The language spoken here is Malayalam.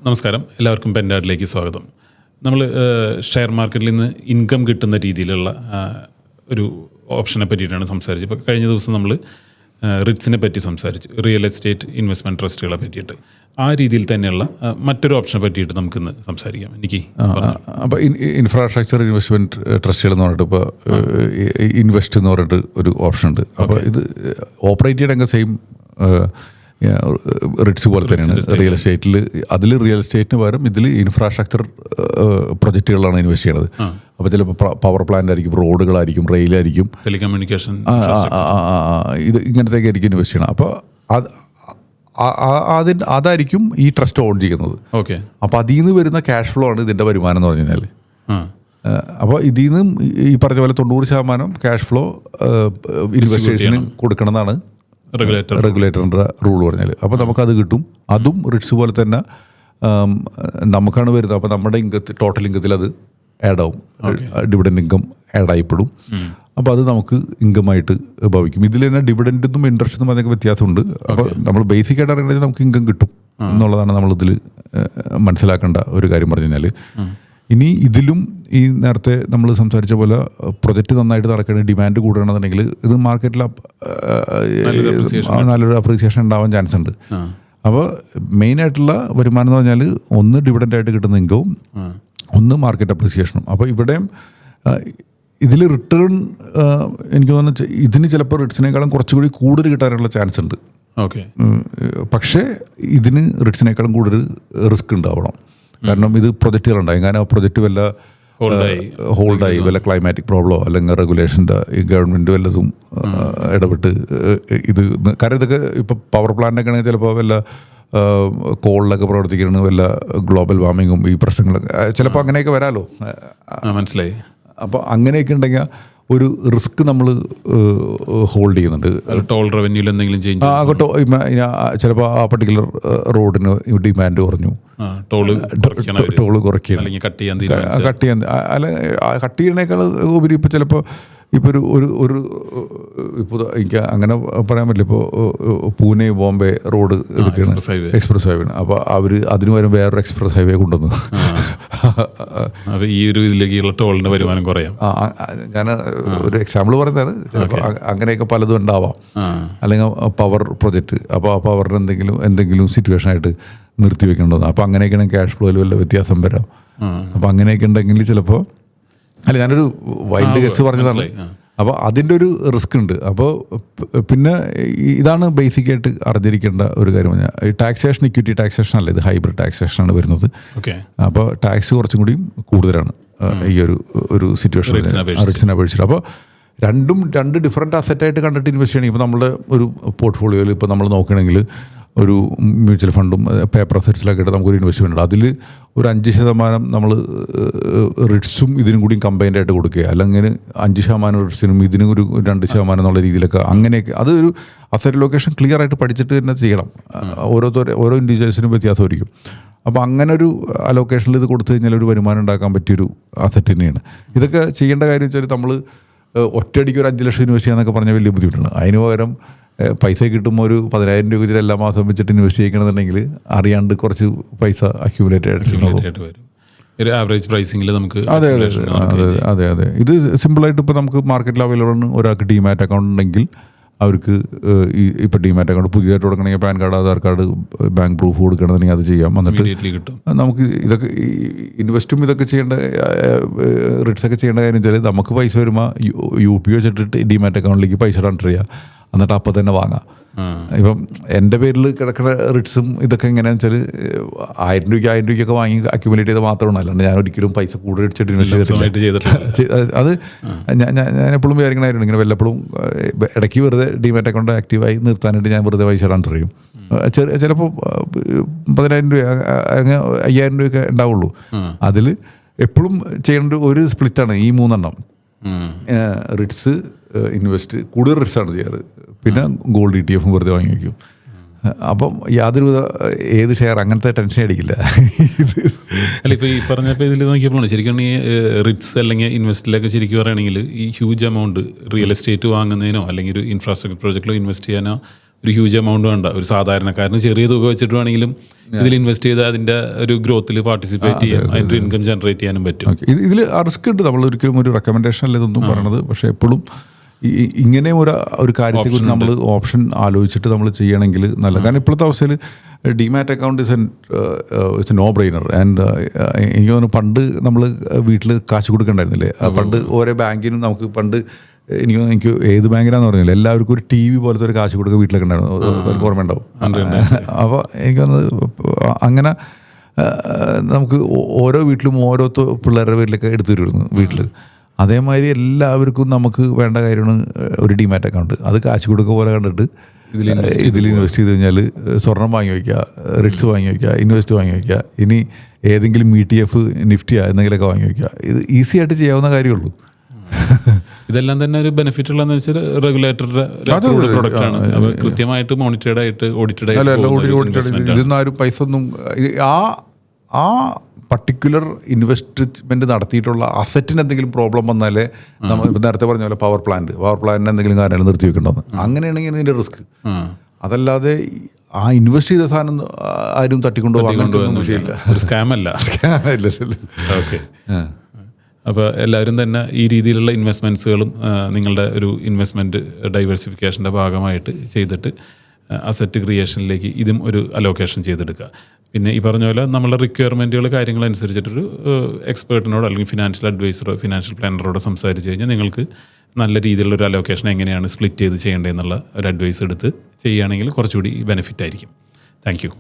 നമസ്കാരം, എല്ലാവർക്കും പെൻഡാഡിലേക്ക് സ്വാഗതം. നമ്മൾ ഷെയർ മാർക്കറ്റിൽ നിന്ന് ഇൻകം കിട്ടുന്ന രീതിയിലുള്ള ഒരു ഓപ്ഷനെ പറ്റിയിട്ടാണ് സംസാരിച്ചത്. ഇപ്പോൾ കഴിഞ്ഞ ദിവസം നമ്മൾ റിറ്റ്സിനെ പറ്റി സംസാരിച്ചു, റിയൽ എസ്റ്റേറ്റ് ഇൻവെസ്റ്റ്മെൻറ്റ് ട്രസ്റ്റുകളെ പറ്റിയിട്ട്. ആ രീതിയിൽ തന്നെയുള്ള മറ്റൊരു ഓപ്ഷനെ പറ്റിയിട്ട് നമുക്കിന്ന് സംസാരിക്കാം. എനിക്ക് അപ്പോൾ ഇൻഫ്രാസ്ട്രക്ചർ ഇൻവെസ്റ്റ്മെൻറ്റ് ട്രസ്റ്റുകൾ എന്ന് പറഞ്ഞിട്ട് ഇപ്പോൾ ഇൻവെസ്റ്റ് എന്ന് പറഞ്ഞിട്ട് ഒരു ഓപ്ഷൻ ഉണ്ട്. അപ്പോൾ ഇത് ഓപ്പറേറ്റ് ചെയ്യണമെങ്കിൽ സെയിം റിറ്റ്സ് പോലെ തന്നെയാണ് റിയൽ എസ്റ്റേറ്റിൽ. അതിൽ റിയൽ എസ്റ്റേറ്റിന് പകരം ഇതിൽ ഇൻഫ്രാസ്ട്രക്ചർ പ്രൊജക്റ്റുകളാണ് ഇൻവെസ്റ്റ് ചെയ്യണത്. അപ്പോൾ ചിലപ്പോൾ പവർ പ്ലാന്റ് ആയിരിക്കും, റോഡുകളായിരിക്കും, റെയിലായിരിക്കും, ടെലികമ്മ്യൂണിക്കേഷൻ, ഇത് ഇങ്ങനത്തേക്ക് ആയിരിക്കും ഇൻവെസ്റ്റ് ചെയ്യണം. അപ്പോൾ അതായിരിക്കും ഈ ട്രസ്റ്റ് ഓൺ ചെയ്യുന്നത്. ഓക്കെ. അപ്പോൾ അതിൽ നിന്ന് വരുന്ന ക്യാഷ് ഫ്ലോ ആണ് ഇതിൻ്റെ വരുമാനം എന്ന് പറഞ്ഞു കഴിഞ്ഞാൽ. അപ്പോൾ ഇതിൽ നിന്ന് ഈ പറഞ്ഞ പോലെ 90% ക്യാഷ് ഫ്ലോ ഇൻവെസ്റ്റേഴ്സിന് കൊടുക്കണമെന്നാണ് റെഗുലേറ്ററിൻ്റെ റൂൾ പറഞ്ഞാൽ. അപ്പോൾ നമുക്കത് കിട്ടും. അതും റിറ്റ്സ് പോലെ തന്നെ നമുക്കാണ് വരുന്നത്. അപ്പോൾ നമ്മുടെ ടോട്ടൽ ഇൻകത്തിൽ അത് ആഡ് ആവും, ഡിവിഡൻഡ് ഇൻകം ആഡ് ആയിപ്പെടും. അപ്പോൾ അത് നമുക്ക് ഇൻകമായിട്ട് ഭവിക്കും. ഇതിൽ തന്നെ ഡിവിഡൻഡെന്നും ഇൻട്രസ്റ്റ് എന്നും പറഞ്ഞൊക്കെ വ്യത്യാസമുണ്ട്. അപ്പോൾ നമ്മൾ ബേസിക് ആയിട്ട് അറിയേണ്ടത് നമുക്ക് ഇൻകം കിട്ടും എന്നുള്ളതാണ് നമ്മളിതിൽ മനസ്സിലാക്കേണ്ട ഒരു കാര്യം പറഞ്ഞു കഴിഞ്ഞാൽ. ഇനി ഇതിലും ഈ നേരത്തെ നമ്മൾ സംസാരിച്ച പോലെ പ്രൊജക്റ്റ് നന്നായിട്ട് നടക്കണ, ഡിമാൻഡ് കൂടുകയാണെന്നുണ്ടെങ്കിൽ ഇത് മാർക്കറ്റിൽ നല്ലൊരു അപ്രീസിയേഷൻ ഉണ്ടാവാൻ ചാൻസ് ഉണ്ട്. അപ്പോൾ മെയിനായിട്ടുള്ള വരുമാനം എന്ന് പറഞ്ഞാൽ ഒന്ന് ഡിവിഡൻ്റായിട്ട് കിട്ടുന്ന ഇൻകവും, ഒന്ന് മാർക്കറ്റ് അപ്രീസിയേഷനും. അപ്പോൾ ഇവിടെയും ഇതിൽ റിട്ടേൺ എനിക്ക് തോന്നുന്നു ഇതിന് ചിലപ്പോൾ റിട്സിനേക്കാളും കുറച്ചുകൂടി കൂടുതൽ കിട്ടാനുള്ള ചാൻസ് ഉണ്ട്. ഓക്കെ. പക്ഷേ ഇതിന് റിട്സിനേക്കാളും കൂടുതൽ റിസ്ക് ഉണ്ടാവണം. കാരണം ഇത് പ്രൊജക്റ്റുകളുണ്ടായി. കാരണം ആ പ്രൊജക്റ്റ് വല്ല ഹോൾഡായി, വല്ല ക്ലൈമാറ്റിക് പ്രോബ്ലമോ അല്ലെങ്കിൽ റെഗുലേഷൻ്റെ ഈ ഗവൺമെൻറ് വല്ലതും ഇടപെട്ട് ഇത്, കാരണം ഇതൊക്കെ ഇപ്പോൾ പവർ പ്ലാന്റൊക്കെ ആണെങ്കിൽ ചിലപ്പോൾ വല്ല കോളിലൊക്കെ പ്രവർത്തിക്കുന്നത്, വല്ല ഗ്ലോബൽ വാർമിങ്ങും ഈ പ്രശ്നങ്ങളൊക്കെ ചിലപ്പോൾ അങ്ങനെയൊക്കെ വരാമല്ലോ. മനസ്സിലായി. അപ്പോൾ അങ്ങനെയൊക്കെ ഉണ്ടെങ്കിൽ ഒരു റിസ്ക് നമ്മൾ ഹോൾഡ് ചെയ്യുന്നുണ്ട്. ടോൾ റവന്യൂവിൽ എന്തെങ്കിലും ചേഞ്ച് ചിലപ്പോൾ ആ പർട്ടിക്കുലർ റോഡിന് ഡിമാൻഡ് കുറഞ്ഞു, ടോള് കുറയ്ക്കുക, കട്ട് ചെയ്യാൻ അല്ല കട്ട് ചെയ്യുന്നതിനേക്കാൾ ഉപരി ഇപ്പോൾ ചിലപ്പോൾ ഇപ്പോൾ ഒരു ഇപ്പോൾ എനിക്ക് അങ്ങനെ പറയാൻ പറ്റില്ല. ഇപ്പോൾ പൂനെ ബോംബെ റോഡ് എടുക്കുകയാണ്, എക്സ്പ്രസ് ഹൈവേ. അപ്പോൾ അവർ അതിന് പകരം വേറൊരു എക്സ്പ്രസ് ഹൈവേ കൊണ്ടുവന്നു. ഈ ഒരു ഇതിലേക്കുള്ള ടോളിൻ്റെ വരുമാനം കുറയാം. ഞാൻ ഒരു എക്സാമ്പിൾ പറയുന്നതാണ്. ചിലപ്പോൾ അങ്ങനെയൊക്കെ പലതും ഉണ്ടാവാം. അല്ലെങ്കിൽ പവർ പ്രൊജക്റ്റ്, അപ്പോൾ ആ പവറിന് എന്തെങ്കിലും സിറ്റുവേഷനായിട്ട് നിർത്തി വെക്കേണ്ടത്. അപ്പോൾ അങ്ങനെയൊക്കെയാണ് ക്യാഷ് ഫ്ലോയിൽ വല്ല വ്യത്യാസം വരാം. അപ്പോൾ അങ്ങനെയൊക്കെ ഉണ്ടെങ്കിൽ ചിലപ്പോൾ, അല്ല ഞാനൊരു വൈൽഡ് ഗസ് പറഞ്ഞതാണ്. അപ്പോൾ അതിൻ്റെ ഒരു റിസ്ക് ഉണ്ട്. അപ്പോൾ പിന്നെ ഇതാണ് ബേസിക്കായിട്ട് അറിഞ്ഞിരിക്കേണ്ട ഒരു കാര്യം. പറഞ്ഞാൽ ഈ ടാക്സേഷൻ ഇക്വിറ്റി ടാക്സേഷൻ അല്ല, ഇത് ഹൈബ്രിഡ് ടാക്സേഷനാണ് വരുന്നത്. അപ്പോൾ ടാക്സ് കുറച്ചും കൂടിയും കൂടുതലാണ് ഈ ഒരു സിറ്റുവേഷൻ റിച്ച്സിനെ അപേക്ഷിച്ചിട്ട്. അപ്പോൾ രണ്ട് ഡിഫറെൻറ്റ് അസറ്റായിട്ട് കണ്ടിട്ട് ഇൻവെസ്റ്റ് ചെയ്യണമെങ്കിൽ ഇപ്പോൾ നമ്മുടെ ഒരു പോർട്ട്ഫോളിയോയിൽ ഇപ്പോൾ നമ്മൾ നോക്കുകയാണെങ്കിൽ ഒരു മ്യൂച്വൽ ഫണ്ടും പേപ്പർ അസറ്റ്സിലൊക്കെ ആയിട്ട് നമുക്കൊരു ഇൻവെസ്റ്റ്മെൻ്റ് ഉണ്ട്. അതിൽ ഒരു 5% നമ്മൾ റിട്സും ഇതിനും കൂടി കമ്പൈൻഡ് ആയിട്ട് കൊടുക്കുക, അല്ലെങ്കിൽ 5% റിട്സിനും ഇതിനും ഒരു 2% എന്നുള്ള രീതിയിലൊക്കെ, അങ്ങനെയൊക്കെ അതൊരു അസറ്റ് ലൊക്കേഷൻ ക്ലിയർ ആയിട്ട് പഠിച്ചിട്ട് തന്നെ ചെയ്യണം. ഓരോ ഇൻഡിവിജ്വൽസിനും വ്യത്യാസമായിരിക്കും. അപ്പോൾ അങ്ങനെ ഒരു അലോക്കേഷനിൽ ഇത് കൊടുത്തു കഴിഞ്ഞാൽ ഒരു വരുമാനം ഉണ്ടാക്കാൻ പറ്റിയൊരു അസറ്റ് തന്നെയാണ്. ഇതൊക്കെ ചെയ്യേണ്ട കാര്യം വെച്ചാൽ നമ്മൾ ഒറ്റയടിക്ക് ഒരു 5 ലക്ഷം ഇൻവെസ്റ്റ് ചെയ്യാന്നൊക്കെ പറഞ്ഞാൽ വലിയ ബുദ്ധിമുട്ടാണ്. അതിന് പകരം പൈസ കിട്ടുമ്പോൾ ഒരു 10,000 രൂപ വെച്ചിട്ട് എല്ലാ മാസം വെച്ചിട്ട് ഇൻവെസ്റ്റ് ചെയ്യണമെന്നുണ്ടെങ്കിൽ അറിയാണ്ട് കുറച്ച് പൈസ അക്യൂമുലേറ്റ് ആയിട്ട് വരും. ഒരു ആവറേജ് പ്രൈസിങ്ങിൽ നമുക്ക്. അതെ. ഇത് സിമ്പിളായിട്ട് ഇപ്പോൾ നമുക്ക് മാർക്കറ്റിൽ അവൈലബിൾ ആണ്. ഒരാൾക്ക് ഡിമാറ്റ് അക്കൗണ്ട് ഉണ്ടെങ്കിൽ അവർക്ക് ഇപ്പോൾ ഡിമാറ്റ് അക്കൗണ്ട് പുതിയതായിട്ട് കൊടുക്കണമെങ്കിൽ PAN card, Aadhaar card, bank proof കൊടുക്കണമെന്നുണ്ടെങ്കിൽ അത് ചെയ്യാം. എന്നിട്ട് നമുക്ക് ഇതൊക്കെ ഇൻവെസ്റ്റും ഇതൊക്കെ ചെയ്യേണ്ട, റിട്സൊക്കെ ചെയ്യേണ്ട കാര്യം വെച്ചാൽ നമുക്ക് പൈസ വരുമ്പോൾ UPI വെച്ചിട്ട് ഡിമാറ്റ് അക്കൗണ്ടിലേക്ക് പൈസ ട്രാൻസ്ഫർ ചെയ്യുക, എന്നിട്ട് അപ്പം തന്നെ വാങ്ങാം. ഇപ്പം എൻ്റെ പേരിൽ കിടക്കുന്ന റിട്സും ഇതൊക്കെ എങ്ങനെയാണെന്ന് വെച്ചാൽ 1000 രൂപയ്ക്കൊക്കെ വാങ്ങി അക്യുമുലേറ്റ് ചെയ്ത് മാത്രമാണ്. അല്ലാണ്ട് ഞാൻ ഒരിക്കലും പൈസ കൂടുതൽ അടിച്ചിട്ട് ഇൻവെസ്റ്റ് ചെയ്തിട്ടില്ല. അത് ഞാൻ എപ്പോഴും വിചാരിക്കണമായിരുന്നു. ഇങ്ങനെ വല്ലപ്പോഴും ഇടയ്ക്ക് വെറുതെ ഡിമാറ്റ് അക്കൗണ്ട് ആക്റ്റീവായി നിർത്താനായിട്ട് ഞാൻ വെറുതെ പൈസ ട്രാൻസ്ഫർ ചെയ്യും. ചിലപ്പോൾ 10,000 രൂപ, 5,000 രൂപയൊക്കെ ഉണ്ടാവുള്ളൂ. അതിൽ എപ്പോഴും ചെയ്യേണ്ട ഒരു സ്പ്ലിറ്റാണ് ഈ 3 റിട്സ്, ഇൻവെസ്റ്റ്, കൂടുതൽ റിട്സാണ് ചെയ്യാറ്. പിന്നെ ഗോൾഡ് ETF വെറുതെ വാങ്ങി വയ്ക്കും. അപ്പം ഏത് ഷെയർ അങ്ങനത്തെ ടെൻഷൻ അടിക്കില്ല. അല്ല, ഇപ്പോൾ ഈ പറഞ്ഞപ്പോൾ ഇതിൽ നോക്കിയപ്പോഴാണ് ശരിക്കും ഈ റിട്സ് അല്ലെങ്കിൽ ഇൻവെസ്റ്റിലൊക്കെ ശരിക്കും പറയുകയാണെങ്കിൽ ഈ ഹ്യൂജ് എമൗണ്ട് റിയൽ എസ്റ്റേറ്റ് വാങ്ങുന്നതിനോ അല്ലെങ്കിൽ ഒരു ഇൻഫ്രാസ്ട്രക്ചർ പ്രോജക്റ്റിലോ ഇൻവെസ്റ്റ് ചെയ്യാനോ ഒരു ഹ്യൂജ് എമൗണ്ട് വേണ്ട. ഒരു സാധാരണക്കാരന് ചെറിയ തുക വെച്ചിട്ട് വേണമെങ്കിലും ഇതിൽ ഇൻവെസ്റ്റ് ചെയ്ത് അതിൻ്റെ ഒരു ഗ്രോത്തിൽ പാർട്ടിസിപ്പേറ്റ് ചെയ്യാം, അതിൻ്റെ ഒരു ഇൻകം ജനറേറ്റ് ചെയ്യാനും പറ്റും. ഇതിൽ റിസ്ക് ഉണ്ട്. നമ്മൾ ഒരിക്കലും ഒരു റെക്കമെൻഡേഷൻ അല്ല ഇതൊന്നും പറയണത്. പക്ഷേ എപ്പോഴും ഇങ്ങനെ ഒരു കാര്യത്തെക്കുറിച്ച് നമ്മൾ ഓപ്ഷൻ ആലോചിച്ചിട്ട് നമ്മൾ ചെയ്യണമെങ്കിൽ നല്ല. കാരണം ഇപ്പോഴത്തെ അവസ്ഥയിൽ demat account it's no brainer. And എനിക്ക് തോന്നുന്നു പണ്ട് നമ്മൾ വീട്ടിൽ കാശ് കൊടുക്കണ്ടായിരുന്നില്ലേ? പണ്ട് ഓരോ ബാങ്കിനും നമുക്ക് പണ്ട് എനിക്ക് ഏത് ബാങ്കിലാന്ന് പറഞ്ഞില്ല, എല്ലാവർക്കും ഒരു TV പോലത്തെ ഒരു കാശ് കൊടുക്കുക വീട്ടിലൊക്കെ ഉണ്ടായിരുന്നു, ഓർമ്മ ഉണ്ടാവും. അപ്പോൾ എനിക്ക് തോന്നുന്നത് അങ്ങനെ നമുക്ക് ഓരോ വീട്ടിലും ഓരോ പിള്ളേരുടെ പേരിലൊക്കെ എടുത്തു തരുമായിരുന്നു വീട്ടിൽ. അതേമാതിരി എല്ലാവർക്കും നമുക്ക് വേണ്ട കാര്യമാണ് ഒരു ഡിമാറ്റ് അക്കൗണ്ട്. അത് കാശ് കൊടുക്കുക പോലെ കണ്ടിട്ട് ഇതിൽ ഇൻവെസ്റ്റ് ചെയ്ത് കഴിഞ്ഞാൽ സ്വർണം വാങ്ങി വയ്ക്കുക, റിട്സ് വാങ്ങി വയ്ക്കുക, ഇൻവെസ്റ്റ് വാങ്ങി വയ്ക്കുക, ഇനി ഏതെങ്കിലും ETF നിഫ്റ്റിയാ എന്തെങ്കിലുമൊക്കെ വാങ്ങി വയ്ക്കുക. ഇത് ഈസി ആയിട്ട് ചെയ്യാവുന്ന കാര്യമുള്ളൂ. ഇതെല്ലാം തന്നെ ഒരു ബെനിഫിറ്റ് ഉള്ളതെന്ന് വെച്ചാൽ റെഗുലേറ്ററുടെ പ്രൊഡക്റ്റ് ആണ്. കൃത്യമായിട്ട് മോണിറ്റേർഡ് ആയിട്ട് ഓഡിറ്റഡ് ആയിട്ട് ഇതൊന്നും ആരും പൈസ ഒന്നും ആ പർട്ടിക്കുലർ ഇൻവെസ്റ്റ്മെൻറ്റ് നടത്തിയിട്ടുള്ള അസറ്റിന് എന്തെങ്കിലും പ്രോബ്ലം വന്നാലേ നമ്മൾ ഇപ്പം നേരത്തെ പറഞ്ഞ പോലെ പവർ പ്ലാന്റിന് എന്തെങ്കിലും കാര്യങ്ങൾ നിർത്തി വെക്കേണ്ടതെന്ന്. അങ്ങനെയാണെങ്കിൽ ഇതിൻ്റെ റിസ്ക്. അതല്ലാതെ ആ ഇൻവെസ്റ്റ് ചെയ്ത സാധനം ആരും തട്ടിക്കൊണ്ടുപോകാൻ വിഷയമില്ല. ഒരു സ്കാമല്ല. ഓക്കെ. അപ്പോൾ എല്ലാവരും തന്നെ ഈ രീതിയിലുള്ള ഇൻവെസ്റ്റ്മെൻറ്റ്സുകളും നിങ്ങളുടെ ഒരു ഇൻവെസ്റ്റ്മെൻറ്റ് ഡൈവേഴ്സിഫിക്കേഷൻ്റെ ഭാഗമായിട്ട് ചെയ്തിട്ട് അസറ്റ് ക്രിയേഷനിലേക്ക് ഇതും ഒരു അലോക്കേഷൻ ചെയ്തെടുക്കുക. പിന്നെ ഈ പറഞ്ഞ പോലെ നമ്മളുടെ റിക്വയർമെൻറ്റുകൾ കാര്യങ്ങളനുസരിച്ചിട്ടൊരു എക്സ്പേർട്ടിനോട് അല്ലെങ്കിൽ ഫിനാൻഷ്യൽ അഡ്വൈസറോ ഫിനാൻഷ്യൽ പ്ലാനറോടോ സംസാരിച്ച് കഴിഞ്ഞാൽ നിങ്ങൾക്ക് നല്ല രീതിയിലുള്ളൊരു അലോക്കേഷൻ എങ്ങനെയാണ് സ്പ്ലിറ്റ് ചെയ്ത് ചെയ്യേണ്ടതെന്നുള്ള ഒരു അഡ്വൈസ് എടുത്ത് ചെയ്യുകയാണെങ്കിൽ കുറച്ചുകൂടി ബെനിഫിറ്റ് ആയിരിക്കും. Thank you.